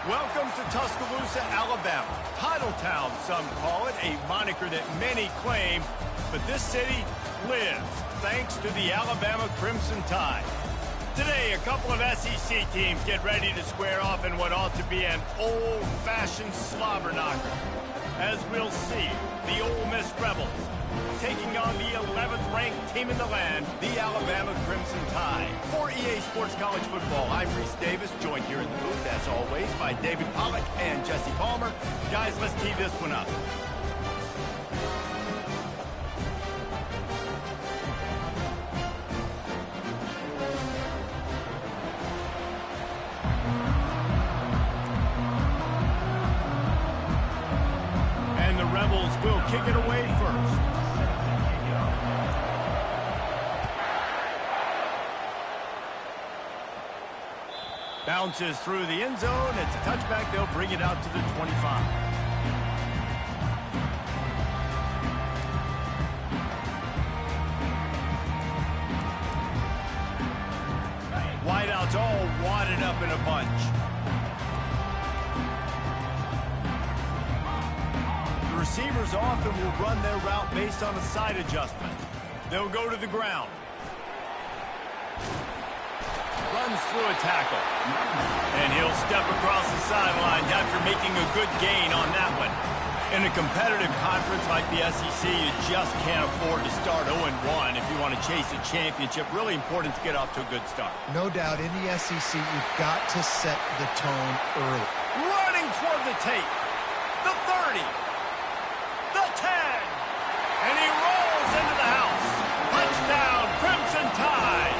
Welcome to Tuscaloosa, Alabama. Title Town, some call it, a moniker that many claim, but this city lives thanks to the Alabama Crimson Tide. Today, a couple of SEC teams get ready to square off in what ought to be an old-fashioned slobber knocker. As we'll see, the Ole Miss Rebels taking on the 11th-ranked team in the land, the Alabama Crimson Tide. For EA Sports College Football, I'm Reese Davis, joined here in the booth, as always, by David Pollack and Jesse Palmer. Guys, let's tee this one up. And the Rebels will kick it away first. Bounces through the end zone. It's a touchback. They'll bring it out to the 25. Wideouts all wadded up in a bunch. The receivers often will run their route based on a side adjustment. They'll go to the ground. Runs through a tackle. And he'll step across the sidelines after making a good gain on that one. In a competitive conference like the SEC, you just can't afford to start 0-1 if you want to chase a championship. Really important to get off to a good start. No doubt, in the SEC, you've got to set the tone early. Running toward the tape. The 30. The 10. And he rolls into the house. Touchdown, Crimson Tide.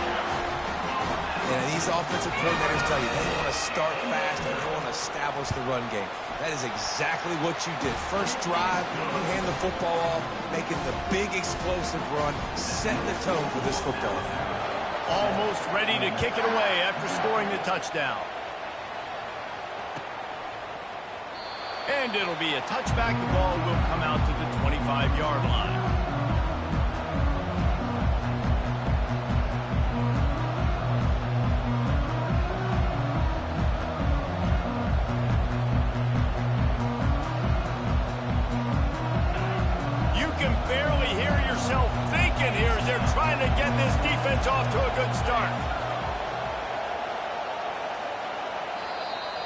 And these offensive coordinators tell you they want to start fast and they want to establish the run game. That is exactly what you did. First drive, you hand the football off, making the big explosive run, setting the tone for this football game. Almost ready to kick it away after scoring the touchdown. And it'll be a touchback. The ball will come out to the 25-yard line. Barely hear yourself thinking here as they're trying to get this defense off to a good start.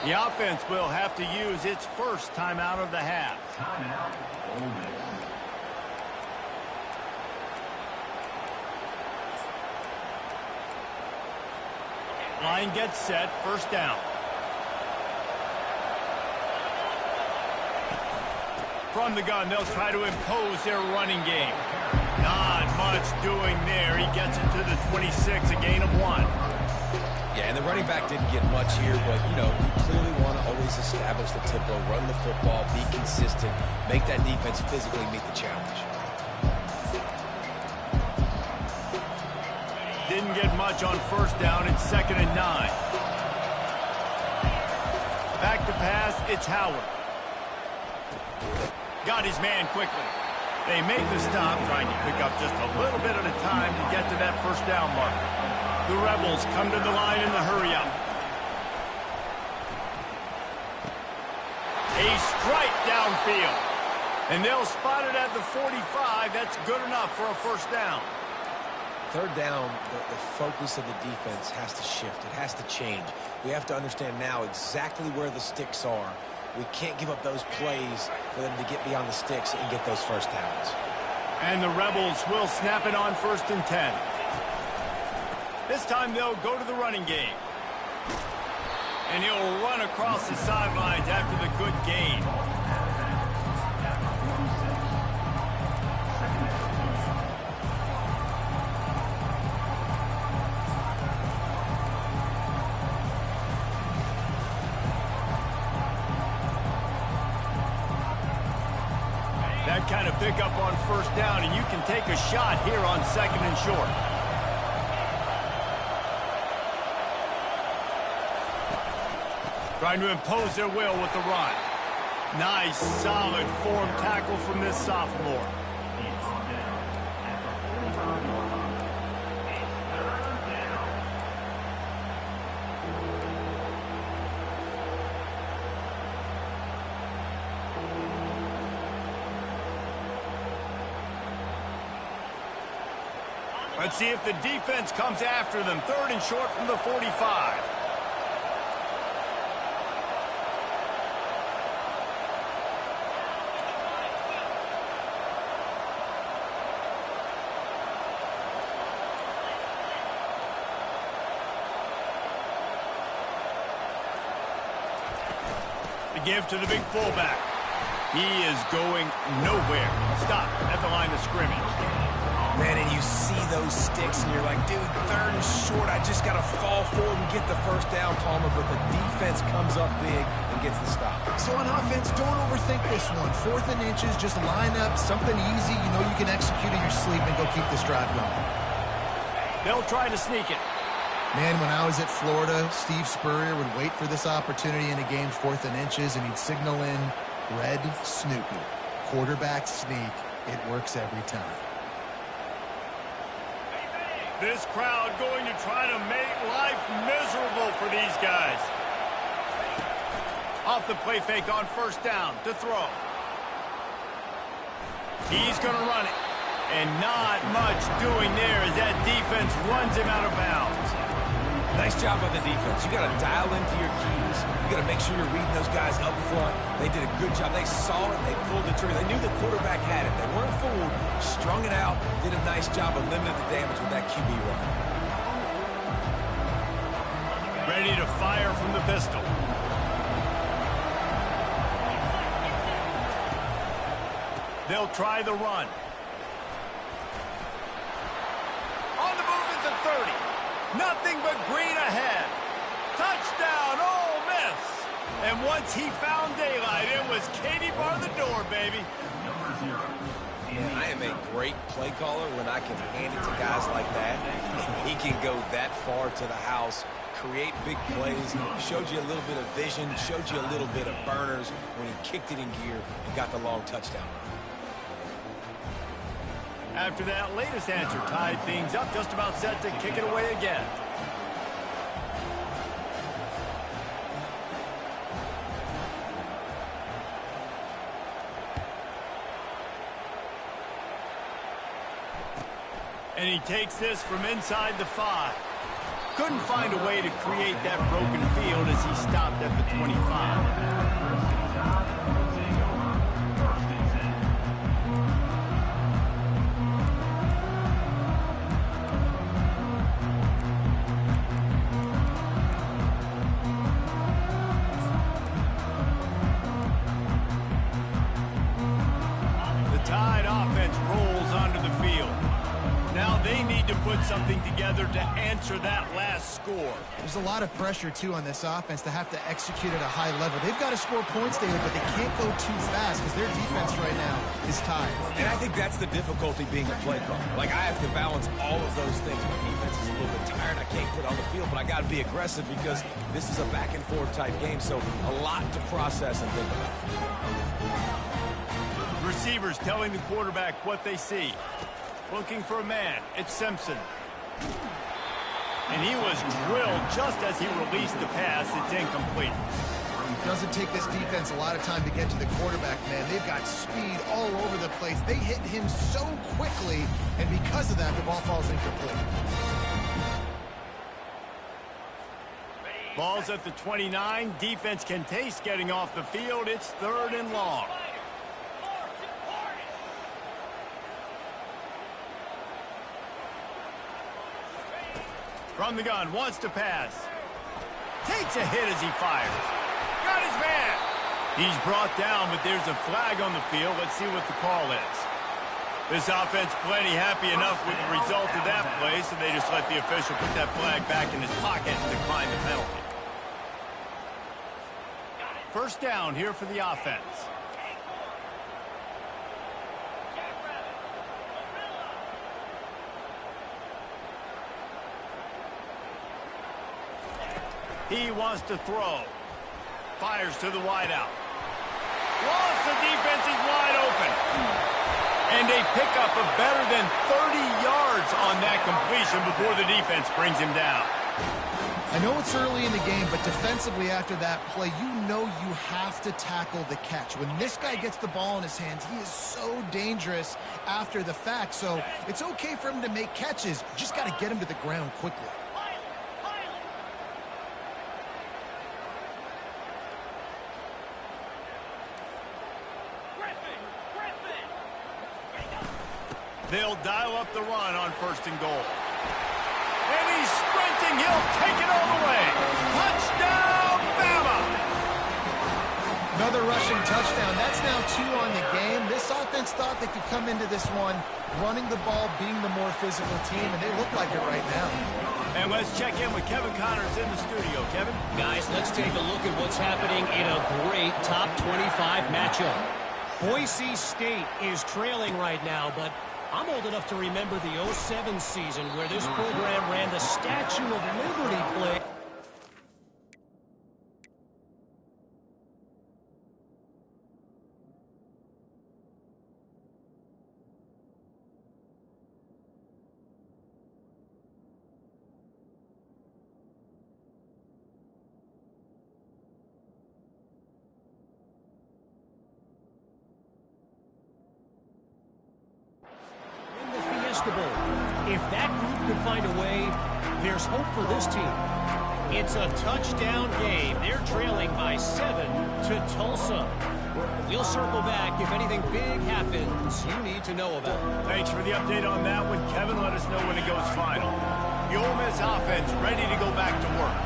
The offense will have to use its first timeout of the half. Line gets set, first down. From the gun, they'll try to impose their running game. Not much doing there. He gets it to the 26, a gain of 1. Yeah, and the running back didn't get much here, but, you know, you clearly want to always establish the tempo, run the football, be consistent, make that defense physically meet the challenge. Didn't get much on first down. It's 2nd and 9. Back to pass, it's Howard. Got his man quickly. They make the stop, trying to pick up just a little bit at a time to get to that first down mark. The Rebels come to the line in the hurry-up. A strike downfield. And they'll spot it at the 45. That's good enough for a first down. Third down, the focus of the defense has to shift. It has to change. We have to understand now exactly where the sticks are. We can't give up those plays for them to get beyond the sticks and get those first downs. And the Rebels will snap it on 1st and 10. This time they'll go to the running game. And he'll run across the sidelines after the good gain. That kind of pickup on first down, and you can take a shot here on 2nd and short. Trying to impose their will with the run. Nice, solid form tackle from this sophomore. Let's see if the defense comes after them. 3rd and short from the 45. The give to the big fullback. He is going nowhere. Stop at the line of scrimmage. Man, and you see those sticks, and you're like, dude, 3rd and short. I just got to fall forward and get the first down, Palmer. But the defense comes up big and gets the stop. So on offense, don't overthink this one. 4th and inches, just line up something easy. You know you can execute in your sleep and go keep this drive going. They'll try to sneak it. Man, when I was at Florida, Steve Spurrier would wait for this opportunity in a game, 4th and inches, and he'd signal in red Snoopy. Quarterback sneak. It works every time. This crowd going to try to make life miserable for these guys. Off the play fake on 1st down to throw. He's going to run it. And not much doing there as that defense runs him out of bounds. Nice job by the defense. You got to dial into your keys. You got to make sure you're reading those guys up front. They did a good job. They saw it. They pulled the trigger. They knew the quarterback had it. They weren't fooled. Strung it out. Did a nice job of limiting the damage with that QB run. Ready to fire from the pistol. They'll try the run. On the move at the 30. Nothing but green ahead. Touchdown, Ole Miss. And once he found daylight, it was Katie bar the door, baby. Man, I am a great play caller when I can hand it to guys like that. He can go that far to the house, create big plays, showed you a little bit of vision, showed you a little bit of burners when he kicked it in gear and got the long touchdown. After that latest answer tied things up, just about set to kick it away again. And he takes this from inside the 5. Couldn't find a way to create that broken field as he stopped at the 25. Put something together to answer that last score. There's a lot of pressure, too, on this offense to have to execute at a high level. They've got to score points daily, but they can't go too fast because their defense right now is tired. And I think that's the difficulty being a play caller. Like, I have to balance all of those things. My defense is a little bit tired. I can't put on the field, but I got to be aggressive because this is a back-and-forth type game, so a lot to process and think about. Receivers telling the quarterback what they see. Looking for a man. It's Simpson. And he was drilled just as he released the pass. It's incomplete. It doesn't take this defense a lot of time to get to the quarterback, man. They've got speed all over the place. They hit him so quickly, and because of that, the ball falls incomplete. Ball's at the 29. Defense can taste getting off the field. It's 3rd and long. From the gun, wants to pass. Takes a hit as he fires. Got his man. He's brought down, but there's a flag on the field. Let's see what the call is. This offense plenty happy enough with the result of that play, so they just let the official put that flag back in his pocket and decline the penalty. 1st down here for the offense. He wants to throw. Fires to the wideout. Lost, the defense is wide open. And a pickup of better than 30 yards on that completion before the defense brings him down. I know it's early in the game, but defensively after that play, you know you have to tackle the catch. When this guy gets the ball in his hands, he is so dangerous after the fact. So it's okay for him to make catches. You just got to get him to the ground quickly. They'll dial up the run on 1st and goal. And he's sprinting. He'll take it all the way. Touchdown, Bama! Another rushing touchdown. That's now 2 on the game. This offense thought they could come into this one running the ball, being the more physical team, and they look like it right now. And let's check in with Kevin Connors in the studio. Kevin? Guys, let's take a look at what's happening in a great top 25 matchup. Boise State is trailing right now, but I'm old enough to remember the 07 season where this program ran the Statue of Liberty play. If that group could find a way, there's hope for this team. It's a touchdown game. They're trailing by 7 to Tulsa. We'll circle back if anything big happens you need to know about. Thanks for the update on that one, Kevin. Let us know when it goes final. The Ole Miss offense ready to go back to work.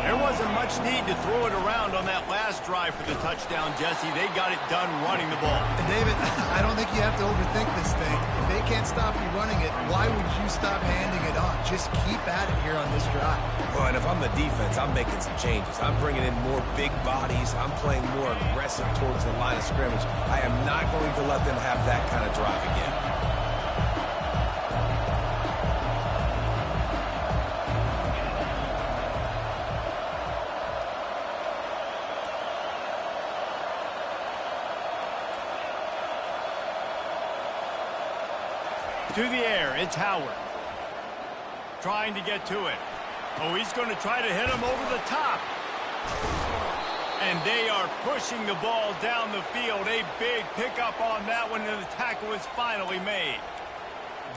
There wasn't much need to throw it around on that last drive for the touchdown, Jesse. They got it done running the ball. And David, I don't think you have to overthink this thing. If they can't stop you running it, why would you stop handing it on? Just keep at it here on this drive. Well, and if I'm the defense, I'm making some changes. I'm bringing in more big bodies. I'm playing more aggressive towards the line of scrimmage. I am not going to let them have that kind of drive again. To the air, it's Howard. Trying to get to it. Oh, he's going to try to hit him over the top. And they are pushing the ball down the field. A big pickup on that one, and the tackle is finally made.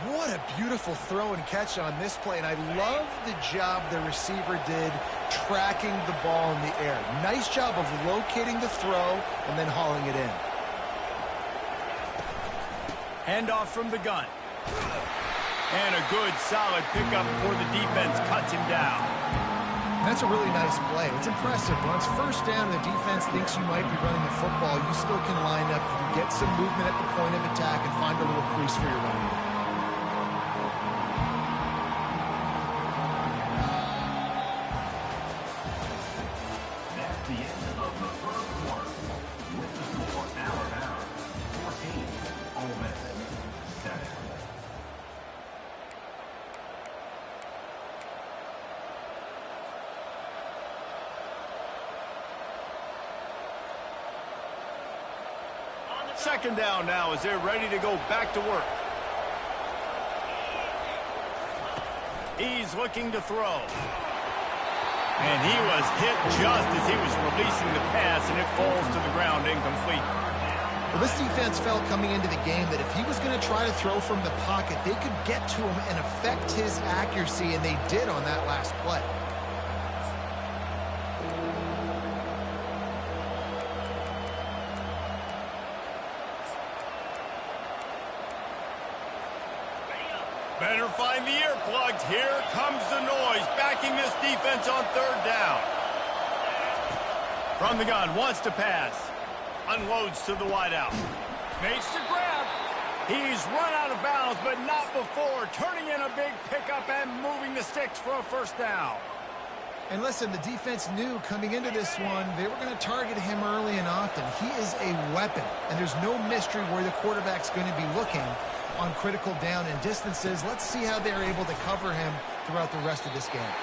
What a beautiful throw and catch on this play, and I love the job the receiver did tracking the ball in the air. Nice job of locating the throw and then hauling it in. Handoff from the gun. And a good, solid pickup before the defense cuts him down. That's a really nice play. It's impressive. When it's 1st down and the defense thinks you might be running the football, you still can line up, you can get some movement at the point of attack, and find a little crease for your running game. That's the end of the first quarter. With the score, Alabama 14, Ole Miss 7. Second down now as they're ready to go back to work. He's looking to throw. And he was hit just as he was releasing the pass, and it falls to the ground incomplete. Well, this defense felt coming into the game that if he was going to try to throw from the pocket, they could get to him and affect his accuracy, and they did on that last play. Better find the earplugs. Here comes the noise, backing this defense on 3rd down. From the gun, wants to pass. Unloads to the wideout. Makes the grab. He's run out of bounds, but not before turning in a big pickup and moving the sticks for a 1st down. And listen, the defense knew coming into this one, they were going to target him early and often. He is a weapon, and there's no mystery where the quarterback's going to be looking on critical down and distances. Let's see how they're able to cover him throughout the rest of this game.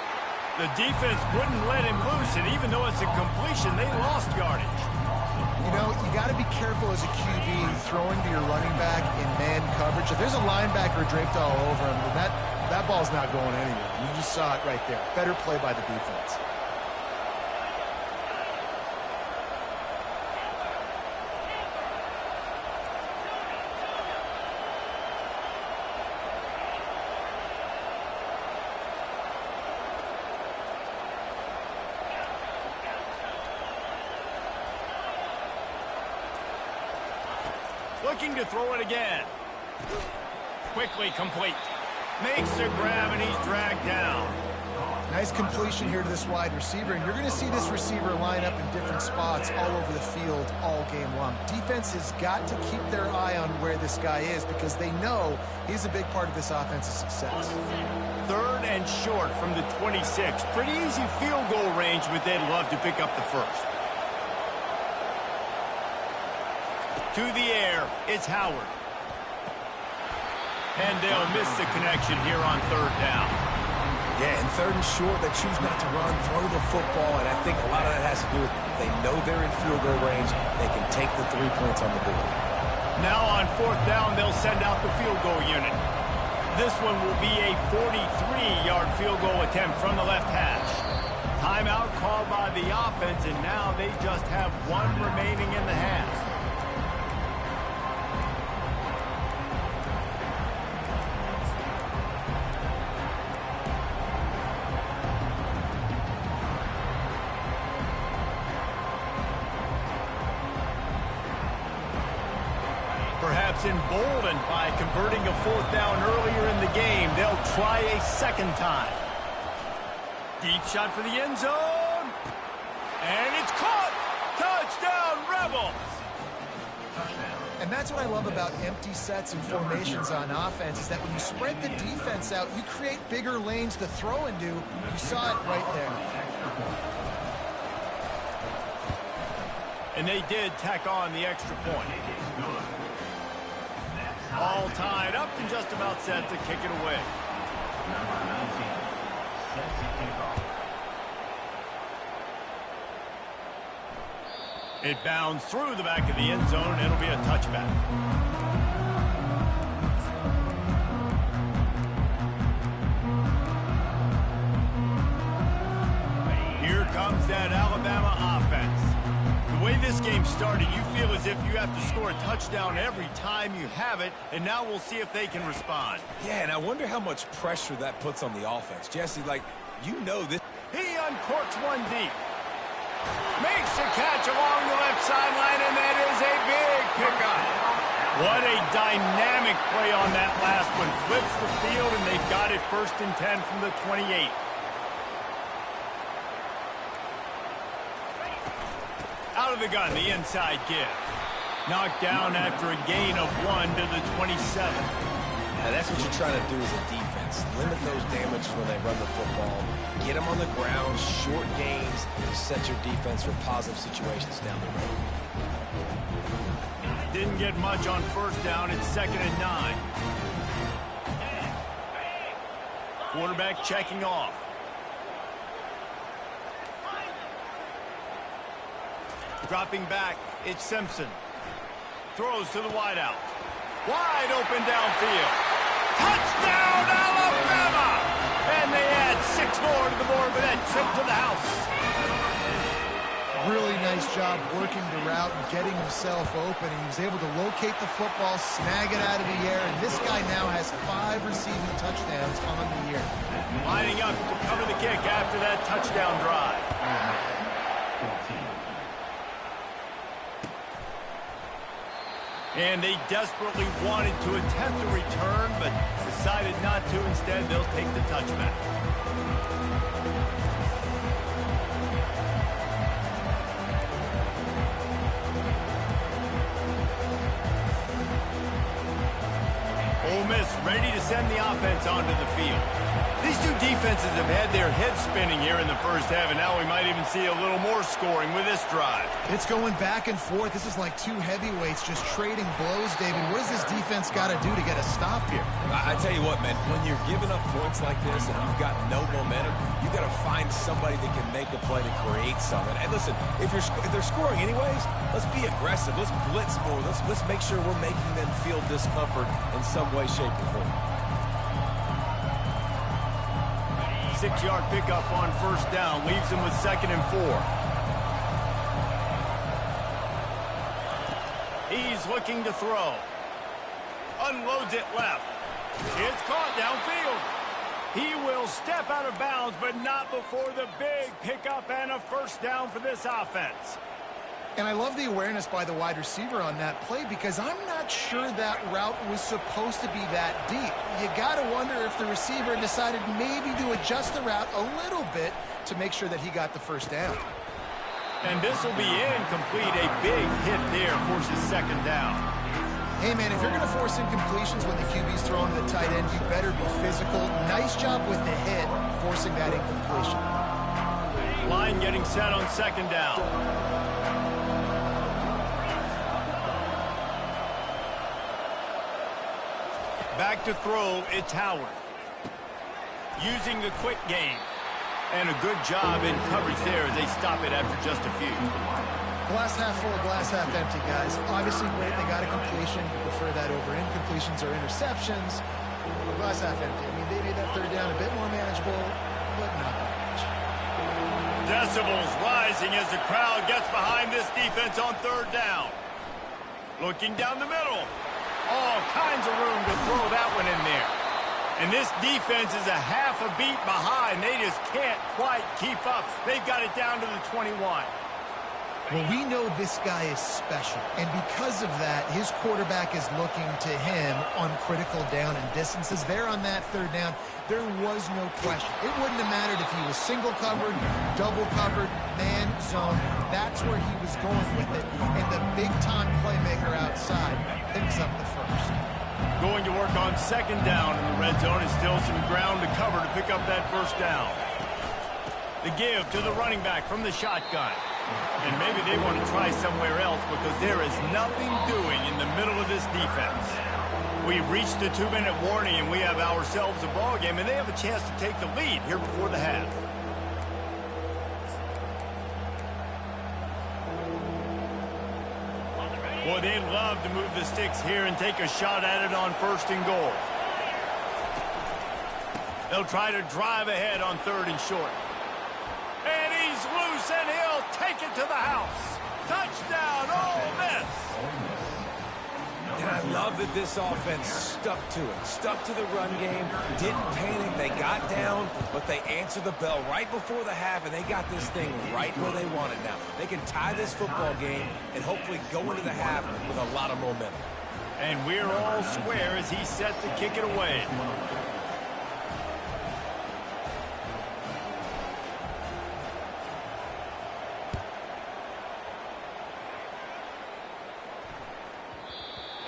The defense wouldn't let him loose, and even though it's a completion, they lost yardage. You know, you got to be careful as a QB throwing to your running back in man coverage. If there's a linebacker draped all over him, then That ball's not going anywhere. You just saw it right there. Better play by the defense. Looking to throw it again. Quickly complete. Makes the grab, and he's dragged down. Nice completion here to this wide receiver, and you're going to see this receiver line up in different spots all over the field all game long. Defense has got to keep their eye on where this guy is because they know he's a big part of this offense's success. 3rd and short from the 26. Pretty easy field goal range, but they'd love to pick up the first. To the air, it's Howard. And they'll miss the connection here on 3rd down. Yeah, and 3rd and short, they choose not to run, throw the football, and I think a lot of that has to do with they know they're in field goal range. They can take the 3 points on the board. Now on 4th down, they'll send out the field goal unit. This one will be a 43-yard field goal attempt from the left hash. Timeout called by the offense, and now they just have 1 remaining in the half. Perhaps emboldened by converting a 4th down earlier in the game, they'll try a 2nd time. Deep shot for the end zone. And it's caught. Touchdown, Rebels. And that's what I love about empty sets and formations on offense is that when you spread the defense out, you create bigger lanes to throw into. You saw it right there. And they did tack on the extra point. All tied up and just about set to kick it away. Number 19 sets the kickoff. It bounds through the back of the end zone, and it'll be a touchback. Here comes that Alabama offense. The way this game started, you feel as if you have to score a touchdown every time you have it, and now we'll see if they can respond. Yeah, and I wonder how much pressure that puts on the offense. Jesse, like, you know this. He uncorks one deep. Makes a catch along the left sideline, and that is a big pickup. What a dynamic play on that last one. Flips the field, and they've got it 1st and 10 from the 28. Out of the gun, the inside give. Knocked down after a gain of 1 to the 27. Now that's what you're trying to do as a defense. Limit those damages when they run the football. Get them on the ground, short gains, to set your defense for positive situations down the road. Didn't get much on 1st down. It's 2nd and 9. Quarterback checking off. Dropping back, it's Simpson. Throws to the wideout. Wide open downfield. Touchdown, Alabama! And they add 6 more to the board with that trip to the house. Really nice job working the route and getting himself open. He was able to locate the football, snag it out of the air, and this guy now has 5 receiving touchdowns on the year. Lining up to cover the kick after that touchdown drive. And they desperately wanted to attempt a return, but decided not to. Instead, they'll take the touchback. Ole Miss ready to send the offense onto the field. These two defenses have had their heads spinning here in the 1st half, and now we might even see a little more scoring with this drive. It's going back and forth. This is like 2 heavyweights just trading blows, David. What does this defense got to do to get a stop here? I tell you what, man, when you're giving up points like this and you've got no momentum, you got to find somebody that can make a play to create something. And listen, if they're scoring anyways, let's be aggressive. Let's blitz more. Let's make sure we're making them feel discomfort in some way, shape, or form. 6-yard pickup on first down. Leaves him with 2nd and 4. He's looking to throw. Unloads it left. It's caught downfield. He will step out of bounds, but not before the big pickup and a first down for this offense. And I love the awareness by the wide receiver on that play because I'm not sure that route was supposed to be that deep. You got to wonder if the receiver decided maybe to adjust the route a little bit to make sure that he got the first down. And this will be incomplete. A big hit there forces 2nd down. Hey, man, if you're going to force incompletions when the QB's throwing to the tight end, you better be physical. Nice job with the hit, forcing that incompletion. Line getting set on 2nd down. Back to throw, it's Howard. Using the quick game. And a good job in coverage there as they stop it after just a few. Glass half full, glass half empty, guys. Obviously great, they got a completion. You prefer that over incompletions or interceptions. Glass half empty. I mean, they made that 3rd down a bit more manageable, but not that much. Decibels rising as the crowd gets behind this defense on 3rd down. Looking down the middle. All kinds of room to throw that one in there. And this defense is a half a beat behind. They just can't quite keep up. They've got it down to the 21. Well, we know this guy is special, and because of that, his quarterback is looking to him on critical down and distances. There on that 3rd down, there was no question. It wouldn't have mattered if he was single covered, double covered, man zone. That's where he was going with it, and the big-time playmaker outside picks up the first. Going to work on 2nd down in the red zone. Is still some ground to cover to pick up that first down. The give to the running back from the shotgun. And maybe they want to try somewhere else because there is nothing doing in the middle of this defense. We've reached the 2-minute warning, and we have ourselves a ball game, and they have a chance to take the lead here before the half. Boy, they'd love to move the sticks here and take a shot at it on 1st and goal. They'll try to drive ahead on 3rd and short. And he's loose, and he'll take it to the house. Touchdown, Ole Miss. And I love that this offense stuck to it, stuck to the run game, didn't panic. They got down, but they answered the bell right before the half, and they got this thing right where they want it now. They can tie this football game and hopefully go into the half with a lot of momentum. And we're all square as he's set to kick it away.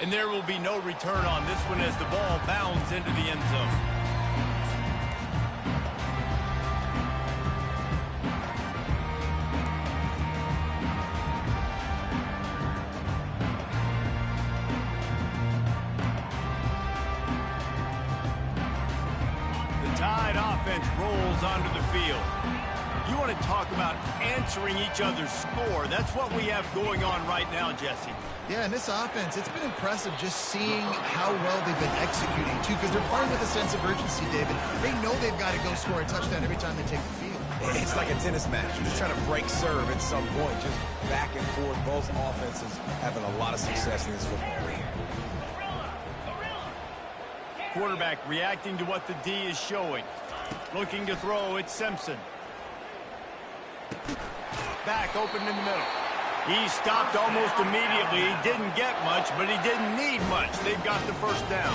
And there will be no return on this one as the ball bounds into the end zone. The Tide offense rolls onto the field. You want to talk about answering each other's score. That's what we have going on right now, Jesse. Yeah, and this offense, it's been impressive just seeing how well they've been executing, too, because they're playing with a sense of urgency, David. They know they've got to go score a touchdown every time they take the field. It's like a tennis match. You're just trying to break serve at some point, just back and forth. Both offenses having a lot of success in this football game. Quarterback reacting to what the D is showing. Looking to throw, it's Simpson. Back open in the middle. He stopped almost immediately. He didn't get much, but he didn't need much. They've got the first down.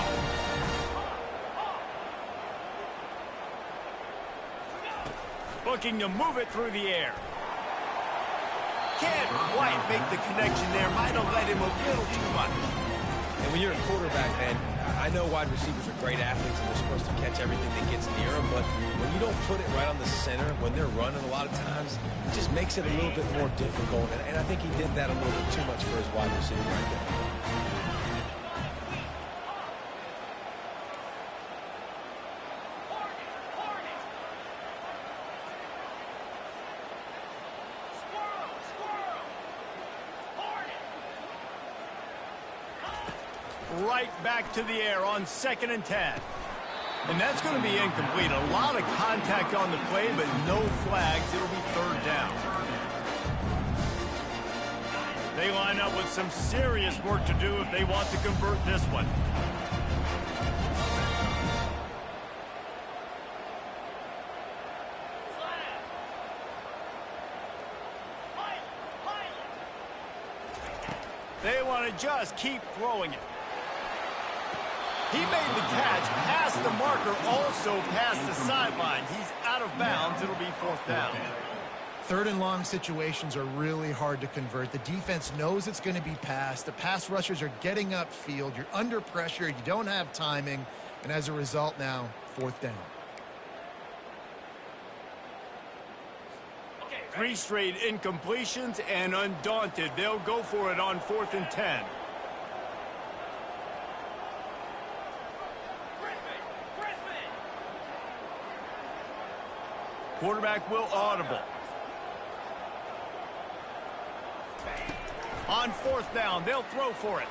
Looking to move it through the air. Can't quite make the connection there. Might have let him a little too much. And when you're a quarterback, man, I know wide receivers are great athletes and they're supposed to catch everything that gets near them, but when you don't put it right on the center, when they're running a lot of times, it just makes it a little bit more difficult. And I think he did that a little bit too much for his wide receiver right there. Right back to the air on 2nd and 10. And that's going to be incomplete. A lot of contact on the play, but no flags. It'll be third down. They line up with some serious work to do if they want to convert this one. They want to just keep throwing it. He made the catch, past the marker, also past the sideline. He's out of bounds. It'll be fourth down. Third and long situations are really hard to convert. The defense knows it's going to be passed. The pass rushers are getting upfield. You're under pressure. You don't have timing. And as a result now, fourth down. 3 straight incompletions, and undaunted, they'll go for it on 4th and 10. Quarterback will audible. On 4th down, they'll throw for it.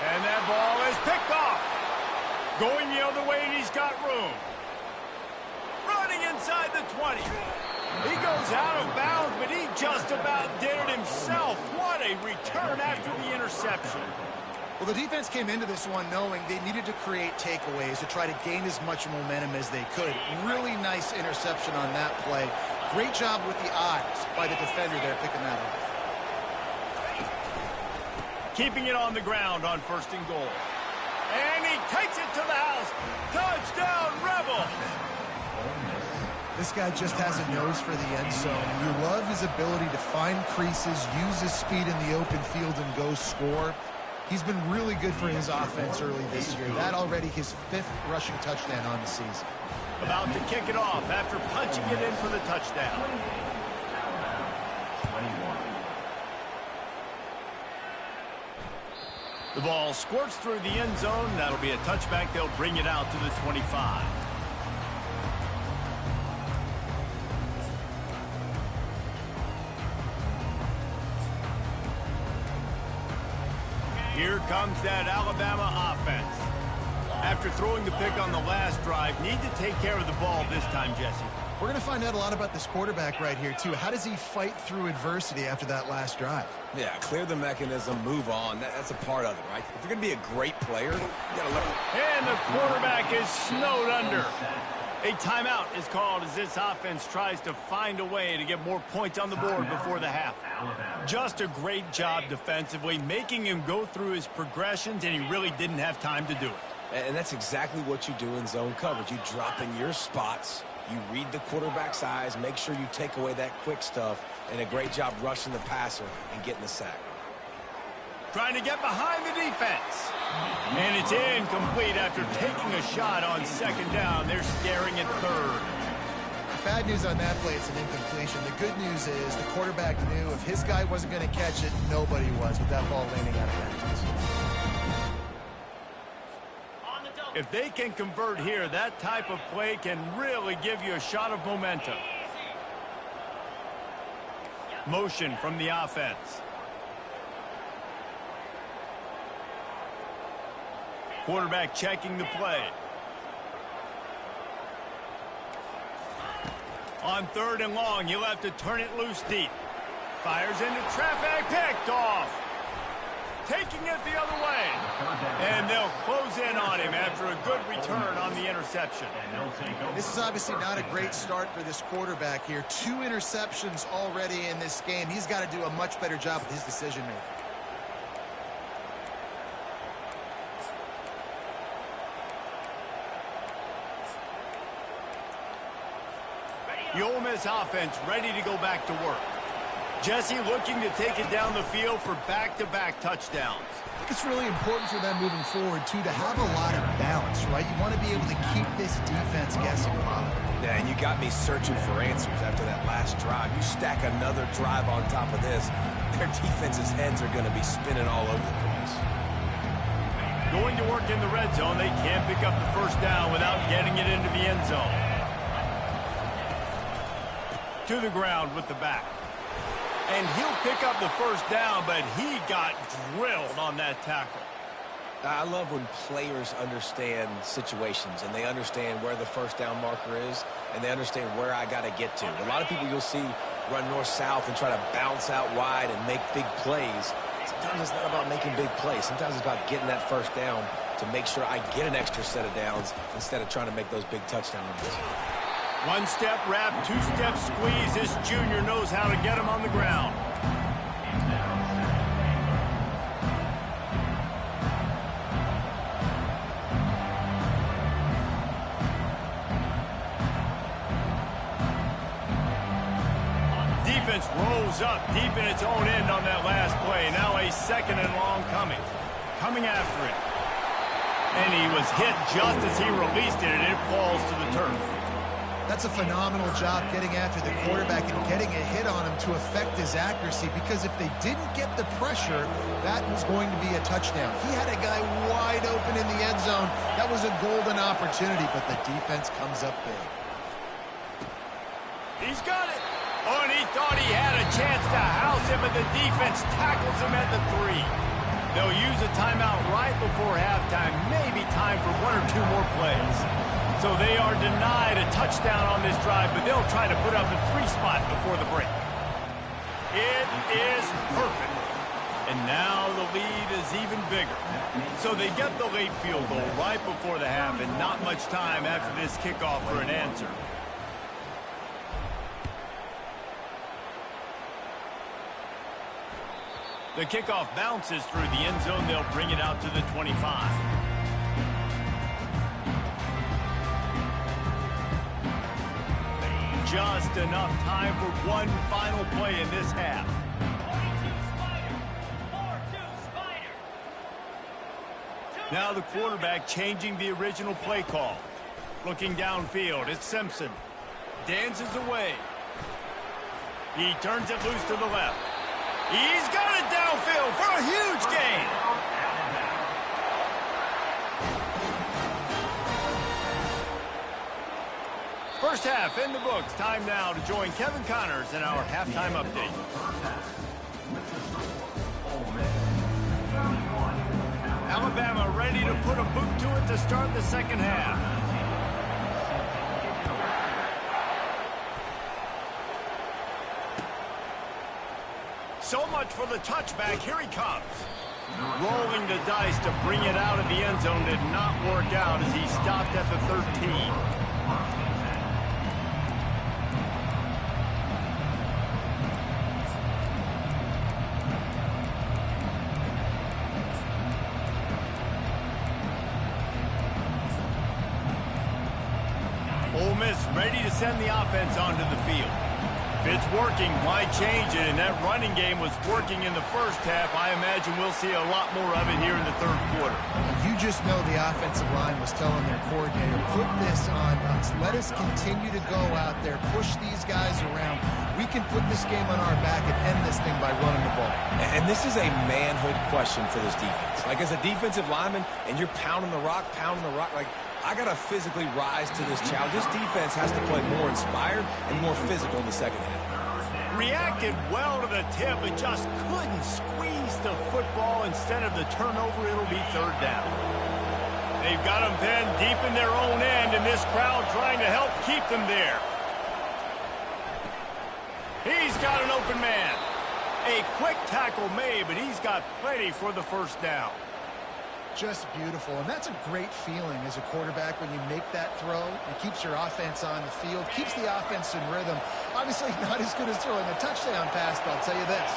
And that ball is picked off. Going the other way, and he's got room. Running inside the 20. He goes out of bounds, but he just about did it himself. What a return after the interception. Well, the defense came into this one knowing they needed to create takeaways to try to gain as much momentum as they could. Really nice interception on that play. Great job with the eyes by the defender there picking that off. Keeping it on the ground on 1st and goal. And he takes it to the house. Touchdown, Rebels! This guy just has a nose for the end zone. You love his ability to find creases, use his speed in the open field, and go score. He's been really good for his offense early this year. That already his 5th rushing touchdown on the season. About to kick it off after punching it in for the touchdown. 21. The ball squirts through the end zone. That'll be a touchback. They'll bring it out to the 25. Here comes that Alabama offense. After throwing the pick on the last drive, need to take care of the ball this time, Jesse. We're going to find out a lot about this quarterback right here, too. How does he fight through adversity after that last drive? Yeah, clear the mechanism, move on. That's a part of it, right? If you're going to be a great player, you got to learn. And the quarterback is snowed under. A timeout is called as this offense tries to find a way to get more points on the board before the half. Just a great job defensively, making him go through his progressions, and he really didn't have time to do it. And that's exactly what you do in zone coverage. You drop in your spots, you read the quarterback's eyes, make sure you take away that quick stuff, and a great job rushing the passer and getting the sack. Trying to get behind the defense. And it's incomplete after taking a shot on 2nd down. They're staring at 3rd. Bad news on that play, it's an incompletion. The good news is the quarterback knew if his guy wasn't going to catch it, nobody was with that ball landing out of bounds. If they can convert here, that type of play can really give you a shot of momentum. Motion from the offense. Quarterback checking the play. On 3rd and long, he'll have to turn it loose deep. Fires into traffic, picked off. Taking it the other way. And they'll close in on him after a good return on the interception. This is obviously not a great start for this quarterback here. 2 interceptions already in this game. He's got to do a much better job with his decision-making. The Ole Miss offense ready to go back to work. Jesse looking to take it down the field for back-to-back touchdowns. I think it's really important for them moving forward, too, to have a lot of balance, right? You want to be able to keep this defense guessing. Yeah, and you got me searching for answers after that last drive. You stack another drive on top of this, their defense's heads are going to be spinning all over the place. Going to work in the red zone, they can't pick up the 1st down without getting it into the end zone. To the ground with the back. And he'll pick up the 1st down, but he got drilled on that tackle. I love when players understand situations and they understand where the first down marker is and they understand where I got to get to. A lot of people you'll see run north-south and try to bounce out wide and make big plays. Sometimes it's not about making big plays. Sometimes it's about getting that first down to make sure I get an extra set of downs instead of trying to make those big touchdown runs. One-step wrap, two-step squeeze. This junior knows how to get him on the ground. Defense rolls up deep in its own end on that last play. Now a second and long coming. Coming after it. And he was hit just as he released it, and it falls to the turf. That's a phenomenal job getting after the quarterback and getting a hit on him to affect his accuracy, because if they didn't get the pressure, that was going to be a touchdown. He had a guy wide open in the end zone. That was a golden opportunity, but the defense comes up big. He's got it. Oh, and he thought he had a chance to house him, but the defense tackles him at the 3. They'll use a timeout right before halftime, maybe time for 1 or 2 more plays. So they are denied a touchdown on this drive, but they'll try to put up a 3 spot before the break. It is perfect. And now the lead is even bigger. So they get the late field goal right before the half, and not much time after this kickoff for an answer. The kickoff bounces through the end zone. They'll bring it out to the 25. Just enough time for one final play in this half. 42 Spider. 4-2 Spider. Now the quarterback changing the original play call. Looking downfield, it's Simpson. Dances away. He turns it loose to the left. He's got it downfield for a huge gain. First half in the books. Time now to join Kevin Connors in our halftime update. Alabama ready to put a boot to it to start the second half. So much for the touchback. Here he comes. Rolling the dice to bring it out of the end zone did not work out as he stopped at the 13. Ole Miss ready to send the offense onto the field. If it's working, why change it? And that running game was working in the first half. I imagine we'll see a lot more of it here in the third quarter. You just know the offensive line was telling their coordinator, put this on us. Let us continue to go out there, push these guys around. We can put this game on our back and end this thing by running the ball. And this is a manhood question for this defense. Like, as a defensive lineman, and you're pounding the rock, like, I got to physically rise to this challenge. This defense has to play more inspired and more physical in the second half. Reacted well to the tip, but just couldn't squeeze the football. Instead of the turnover, it'll be third down. They've got them pinned deep in their own end, and this crowd trying to help keep them there. He's got an open man. A quick tackle made, but he's got plenty for the first down. Just beautiful, and that's a great feeling as a quarterback when you make that throw. It keeps your offense on the field, keeps the offense in rhythm. Obviously not as good as throwing a touchdown pass, but I'll tell you this,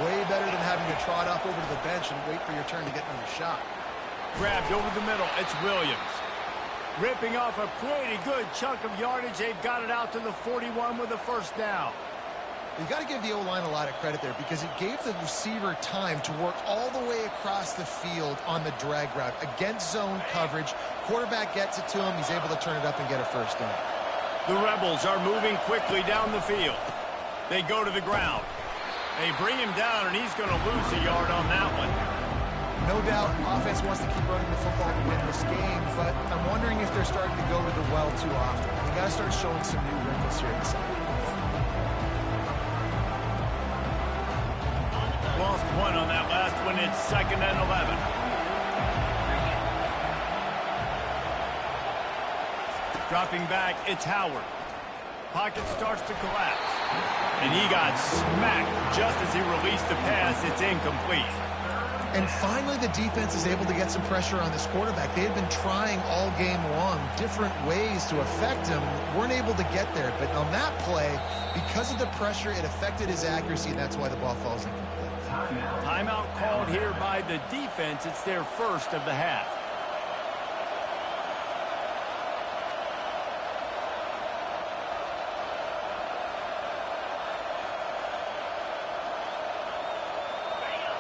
way better than having to trot up over to the bench and wait for your turn to get another shot. Grabbed over the middle, it's Williams. Ripping off a pretty good chunk of yardage. They've got it out to the 41 with the first down. You got to give the O-line a lot of credit there because it gave the receiver time to work all the way across the field on the drag route against zone coverage. Quarterback gets it to him. He's able to turn it up and get a first down. The Rebels are moving quickly down the field. They go to the ground. They bring him down, and he's going to lose a yard on that one. No doubt, offense wants to keep running the football to win this game, but I'm wondering if they're starting to go to the well too often. We got to start showing some new wrinkles here in the second. Lost one on that last one. It's 2nd and 11. Dropping back, it's Howard. Pocket starts to collapse. And he got smacked just as he released the pass. It's incomplete. And finally, the defense is able to get some pressure on this quarterback. They had been trying all game long different ways to affect him. Weren't able to get there. But on that play, because of the pressure, it affected his accuracy, and that's why the ball falls incomplete. Timeout called here by the defense. It's their first of the half.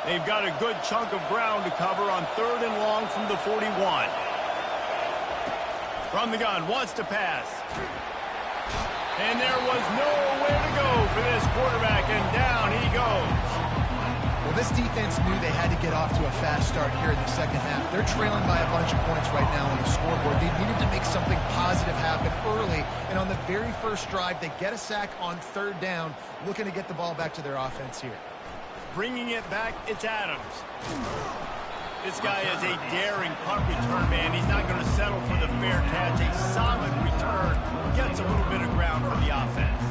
They've got a good chunk of ground to cover on 3rd and long from the 41. From the gun, wants to pass. And there was nowhere to go for this quarterback, and down he goes. Well, this defense knew they had to get off to a fast start here in the second half. They're trailing by a bunch of points right now on the scoreboard. They needed to make something positive happen early, and on the very first drive, they get a sack on 3rd down, looking to get the ball back to their offense here. Bringing it back, it's Adams. This guy is a daring punt return man. He's not going to settle for the fair catch. A solid return gets a little bit of ground for the offense.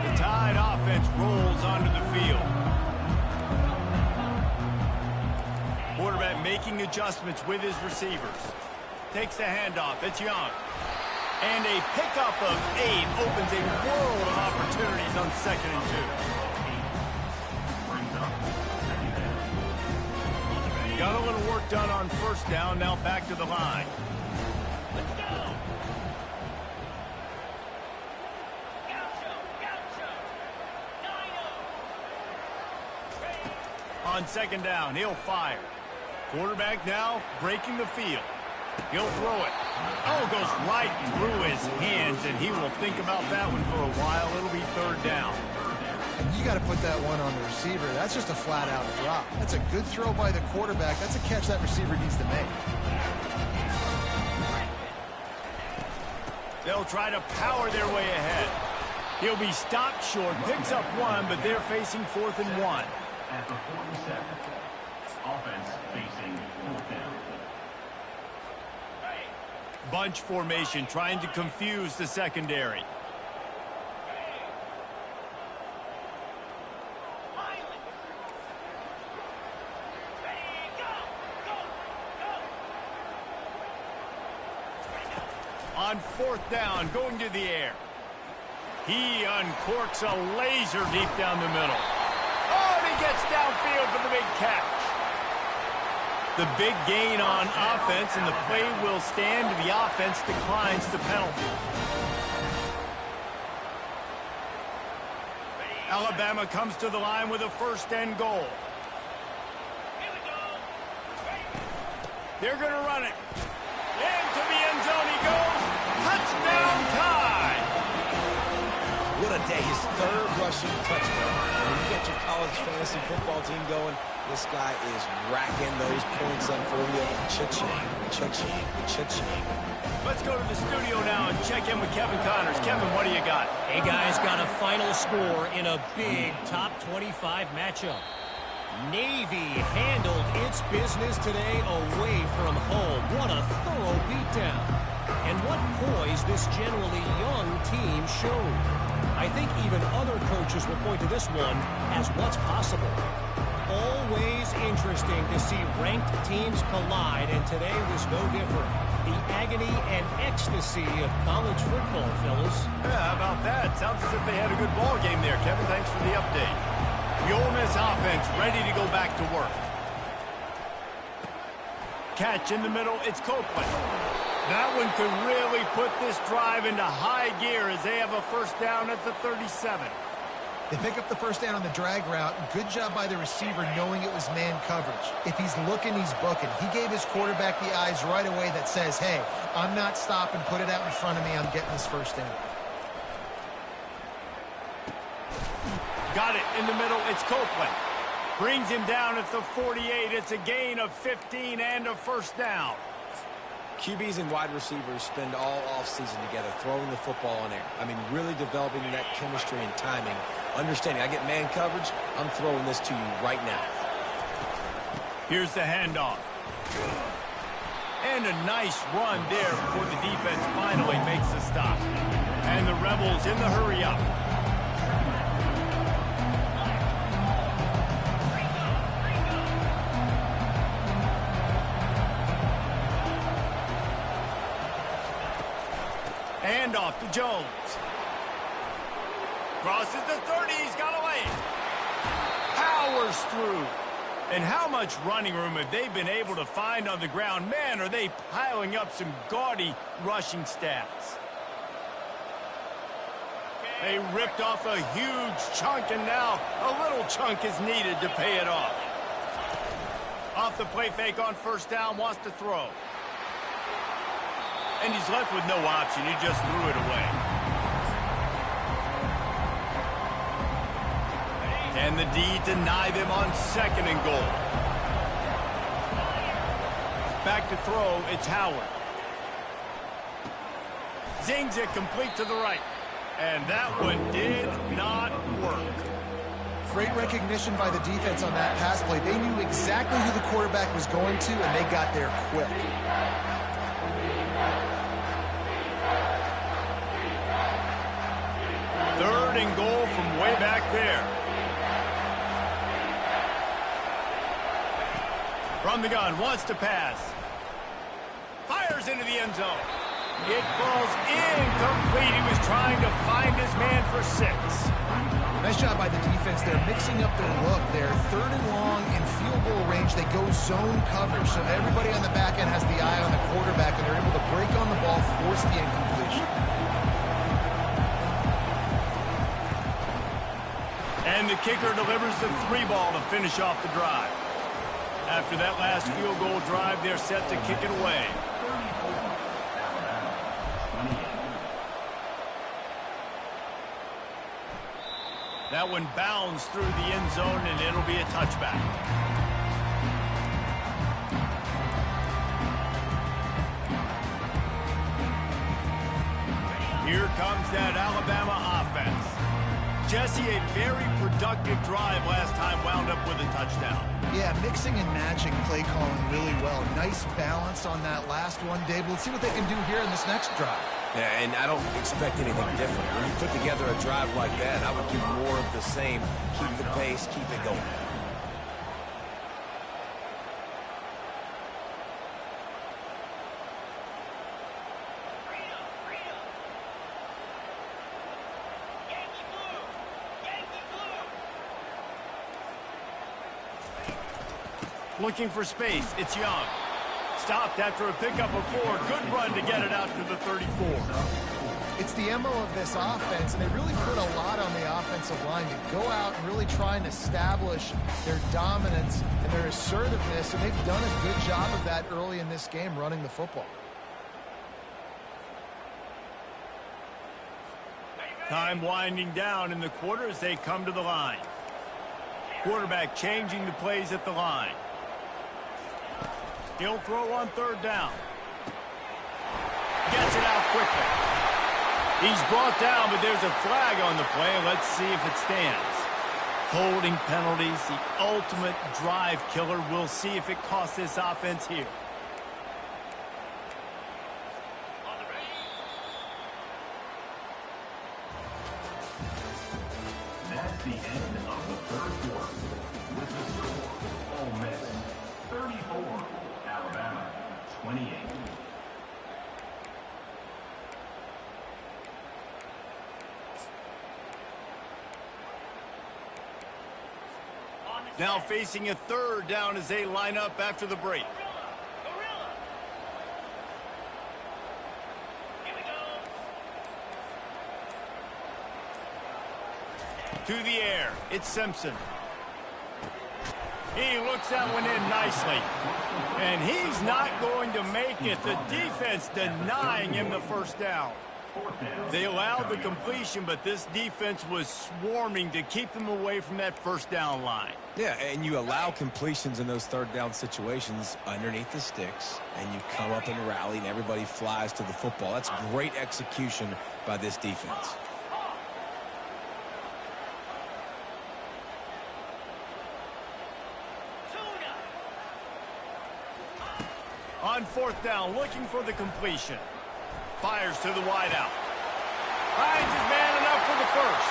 The Tide offense rolls onto the field. Quarterback making adjustments with his receivers. Takes the handoff. It's Young. And a pickup of 8 opens a world of opportunities on 2nd and 2. Got a little work done on 1st down, now back to the line. Let's go. On 2nd down, he'll fire. Quarterback now breaking the field. He'll throw it. Oh, it goes right through his hands, and he will think about that one for a while. It'll be 3rd down. And you got to put that one on the receiver. That's just a flat-out drop. That's a good throw by the quarterback. That's a catch that receiver needs to make. They'll try to power their way ahead. He'll be stopped short, picks up 1, but they're facing 4th and 1. At the 47, offense facing 4th down. Bunch formation trying to confuse the secondary. On 4th down, going to the air. He uncorks a laser deep down the middle. Oh, and he gets downfield for the big catch. The big gain on offense, and the play will stand. The offense declines the penalty. Alabama comes to the line with a 1st and goal. They're going to run it. Into the end zone he goes. Touchdown Tide. What a day. His 3rd rushing touchdown. When you get your college fantasy football team going, this guy is racking those points up for you. Cha-ching, cha-ching, cha-ching. Let's go to the studio now and check in with Kevin Connors. Kevin, what do you got? Hey, guys, got a final score in a big top 25 matchup. Navy handled its business today away from home. What a thorough beatdown. And what poise this generally young team showed. I think even other coaches will point to this one as what's possible. Always interesting to see ranked teams collide, and today was no different. The agony and ecstasy of college football, fellas. Yeah, how about that? Sounds as if they had a good ball game there. Kevin, thanks for the update. The Ole Miss offense ready to go back to work. Catch in the middle, it's Copeland. That one could really put this drive into high gear as they have a 1st down at the 37. They pick up the 1st down on the drag route. Good job by the receiver knowing it was man coverage. If he's looking, he's booking. He gave his quarterback the eyes right away that says, hey, I'm not stopping, put it out in front of me, I'm getting this 1st down. Got it in the middle, it's Copeland. Brings him down at the 48. It's a gain of 15 and a 1st down. QBs and wide receivers spend all offseason together throwing the football in air. I mean, really developing that chemistry and timing. Understanding, I get man coverage, I'm throwing this to you right now. Here's the handoff. And a nice run there before the defense finally makes the stop. And the Rebels in the hurry up. And off to Jones. Crosses the 30, he's got away. Powers through. And how much running room have they been able to find on the ground? Man, are they piling up some gaudy rushing stats. They ripped off a huge chunk, and now a little chunk is needed to pay it off. Off the play fake on first down, wants to throw. And he's left with no option. He just threw it away. Can the D deny them on 2nd and goal? Back to throw, it's Howard. Zings it complete to the right. And that one did not work. Great recognition by the defense on that pass play. They knew exactly who the quarterback was going to, and they got there quick. Third and goal from way back there. From the gun, wants to pass. Fires into the end zone. It falls incomplete. He was trying to find his man for 6. Nice job by the defense. They're mixing up their look. They're 3rd and long in field goal range. They go zone coverage, so everybody on the back end has the eye on the quarterback, and they're able to break on the ball, force the incompletion. And the kicker delivers the 3 ball to finish off the drive. After that last field goal drive, they're set to kick it away. That one bounds through the end zone, and it'll be a touchback. Here comes that Alabama offense. Jesse, a very productive drive last time, wound up with a touchdown. Yeah, mixing and matching play calling really well. Nice balance on that last one, Dave. Let's see what they can do here in this next drive. Yeah, and I don't expect anything different. When you put together a drive like that, I would do more of the same. Keep the pace, keep it going. Looking for space. It's Young. Stopped after a pickup of 4. Good run to get it out to the 34. It's the MO of this offense, and they really put a lot on the offensive line to go out and really try and establish their dominance and their assertiveness, and they've done a good job of that early in this game running the football. Time winding down in the quarter as they come to the line. Quarterback changing the plays at the line. He'll throw on 3rd down. Gets it out quickly. He's brought down, but there's a flag on the play. Let's see if it stands. Holding penalties, the ultimate drive killer. We'll see if it costs this offense here. That's the end of the 3rd quarter. With the score, Ole Miss 34, Alabama 28. Now facing a 3rd down as they line up after the break. To the air, it's Simpson. He looks that one in nicely. And he's not going to make it. The defense denying him the 1st down. They allowed the completion, but this defense was swarming to keep them away from that 1st down line. Yeah, and you allow completions in those 3rd down situations underneath the sticks, and you come up and rally, and everybody flies to the football. That's great execution by this defense. On fourth down, looking for the completion. Fires to the wideout. Finds his man enough for the first.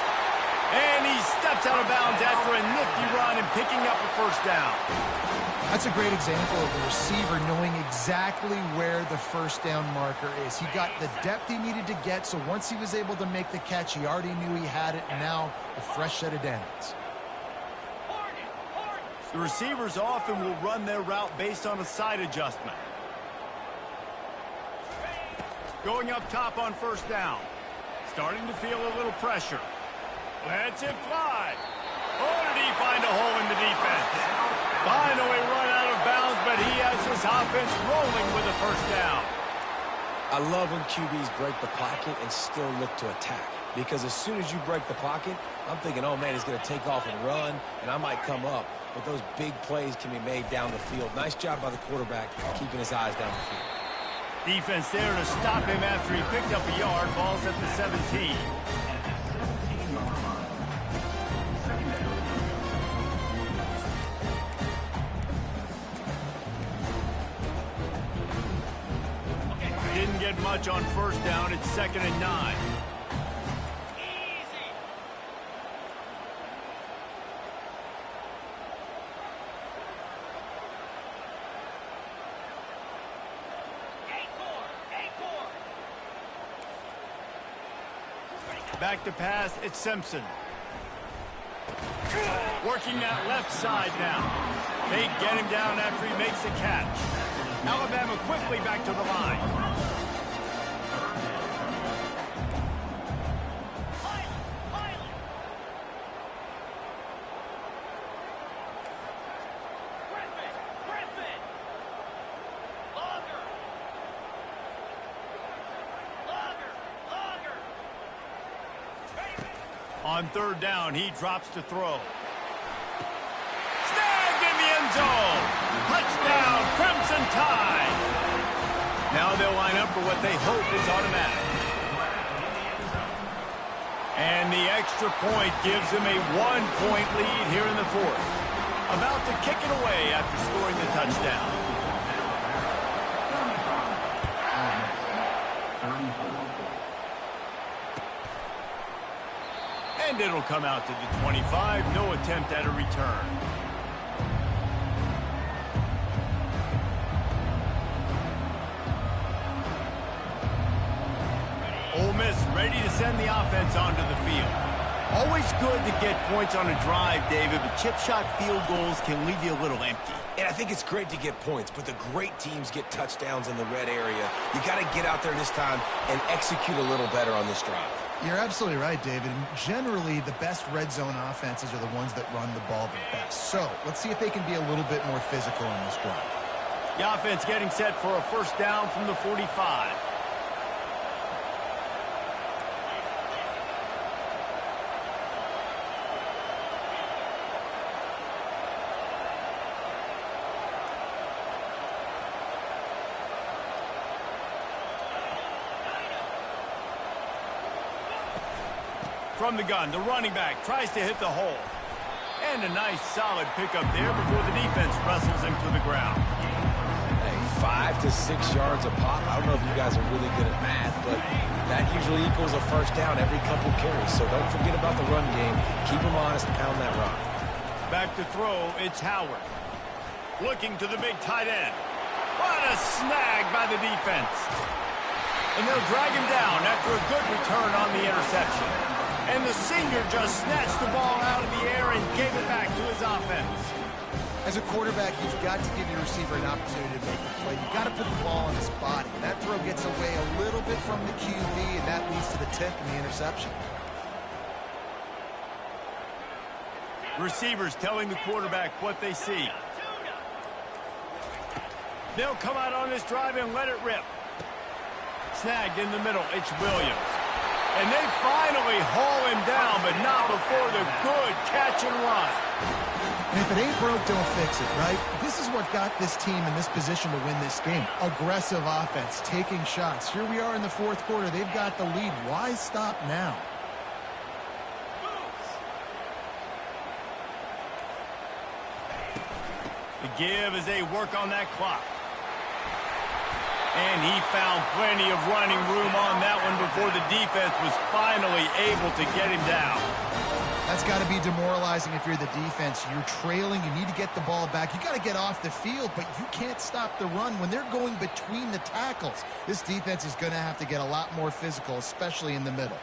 And he steps out of bounds after a nifty run and picking up a first down. That's a great example of the receiver knowing exactly where the first down marker is. He got the depth he needed to get, so once he was able to make the catch, he already knew he had it, and now a fresh set of downs. The receivers often will run their route based on a side adjustment. Going up top on first down. Starting to feel a little pressure. Lets it fly. Oh, did he find a hole in the defense? Finally run out of bounds, but he has his offense rolling with a first down. I love when QBs break the pocket and still look to attack. Because as soon as you break the pocket, I'm thinking, oh, man, he's going to take off and run, and I might come up. But those big plays can be made down the field. Nice job by the quarterback keeping his eyes down the field. Defense there to stop him after he picked up a yard. Ball's at the 17. Didn't get much on first down. It's 2nd and 9. Back to pass, it's Simpson. Working that left side now. They get him down after he makes the catch. Alabama quickly back to the line. On third down, he drops to throw. Snagged in the end zone. Touchdown, Crimson Tide. Now they'll line up for what they hope is automatic. And the extra point gives them a 1-point lead here in the fourth. About to kick it away after scoring the touchdown. And it'll come out to the 25. No attempt at a return. Ole Miss ready to send the offense onto the field. Always good to get points on a drive, David, but chip shot field goals can leave you a little empty. And I think it's great to get points, but the great teams get touchdowns in the red area. You got to get out there this time and execute a little better on this drive. You're absolutely right, David. And generally, the best red zone offenses are the ones that run the ball the best. So let's see if they can be a little bit more physical in this drive. The offense getting set for a first down from the 45. From the gun, the running back tries to hit the hole. And a nice solid pickup there before the defense wrestles him to the ground. Hey, 5 to 6 yards a pop. I don't know if you guys are really good at math, but that usually equals a first down every couple carries. So don't forget about the run game. Keep them honest, pound that rock. Back to throw, it's Howard. Looking to the big tight end. What a snag by the defense. And they'll drag him down after a good return on the interception. And the senior just snatched the ball out of the air and gave it back to his offense. As a quarterback, you've got to give your receiver an opportunity to make the play. You've got to put the ball on his body. And that throw gets away a little bit from the QB, and that leads to the tip and the interception. Receivers telling the quarterback what they see. They'll come out on this drive and let it rip. Snagged in the middle, it's Williams. And they finally haul him down, but not before the good catch and run. And if it ain't broke, don't fix it, right? This is what got this team in this position to win this game. Aggressive offense, taking shots. Here we are in the fourth quarter. They've got the lead. Why stop now? The give as they work on that clock. And he found plenty of running room on that one before the defense was finally able to get him down. That's got to be demoralizing if you're the defense. You're trailing. You need to get the ball back. You got to get off the field, but you can't stop the run when they're going between the tackles. This defense is going to have to get a lot more physical, especially in the middle.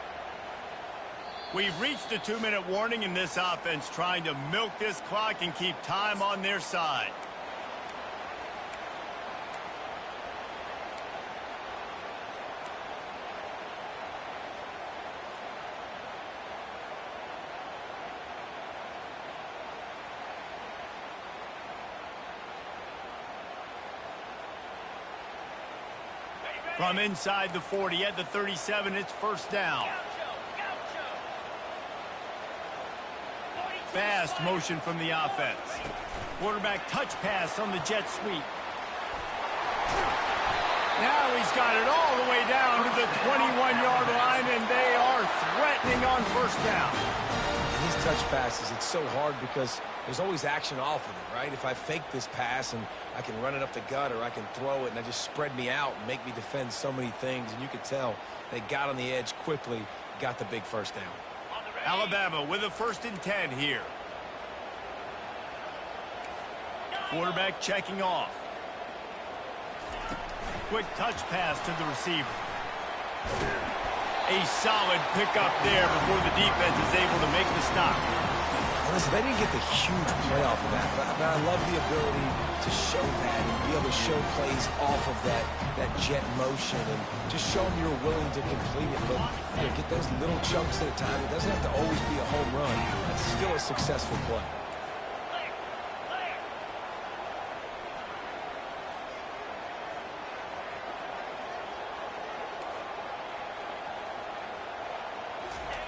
We've reached the 2-minute warning in this offense, trying to milk this clock and keep time on their side. From inside the 40 at the 37, it's first down. Fast motion from the offense. Quarterback touch pass on the jet sweep. Now he's got it all the way down to the 21-yard line, and they are threatening on first down. These touch passes, it's so hard because there's always action off of it, right? If I fake this pass and I can run it up the gut, or I can throw it and I just spread me out and make me defend so many things, and you could tell they got on the edge quickly, got the big first down. Alabama with a 1st and 10 here. Quarterback checking off. Quick touch pass to the receiver. A solid pickup there before the defense is able to make the stop. Listen, they didn't get the huge play off of that, but I love the ability to show that and be able to show plays off of that jet motion and just show them you're willing to complete it. But you know, get those little chunks at a time. It doesn't have to always be a home run. It's still a successful play.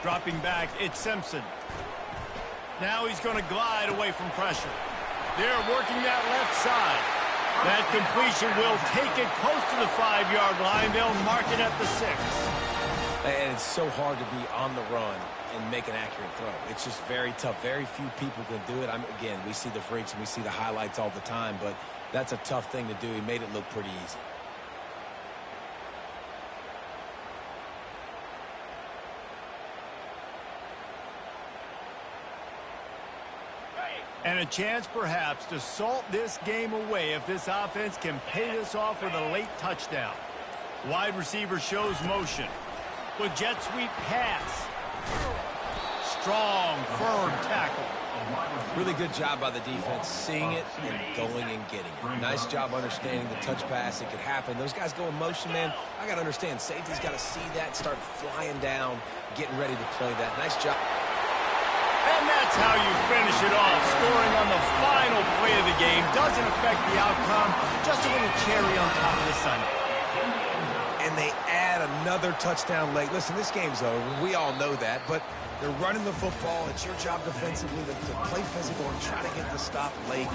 Dropping back, it's Simpson. Now he's going to glide away from pressure. They're working that left side. That completion will take it close to the 5-yard line. They'll mark it at the 6. And it's so hard to be on the run and make an accurate throw. It's just very tough. Very few people can do it. Again, we see the freaks and we see the highlights all the time, but that's a tough thing to do. He made it look pretty easy. And a chance, perhaps, to salt this game away if this offense can pay this off with a late touchdown. Wide receiver shows motion. With jet sweep pass. Strong, firm tackle. Really good job by the defense, seeing it and going and getting it. Nice job understanding the touch pass. It could happen. Those guys go in motion, man. I got to understand, safety's got to see that, start flying down, getting ready to play that. Nice job. And that's how you finish it off. Scoring on the final play of the game doesn't affect the outcome. Just a little cherry on top of the Sunday. And they add another touchdown late. Listen, this game's over. We all know that. But they're running the football. It's your job defensively to play physical and try to get the stop late.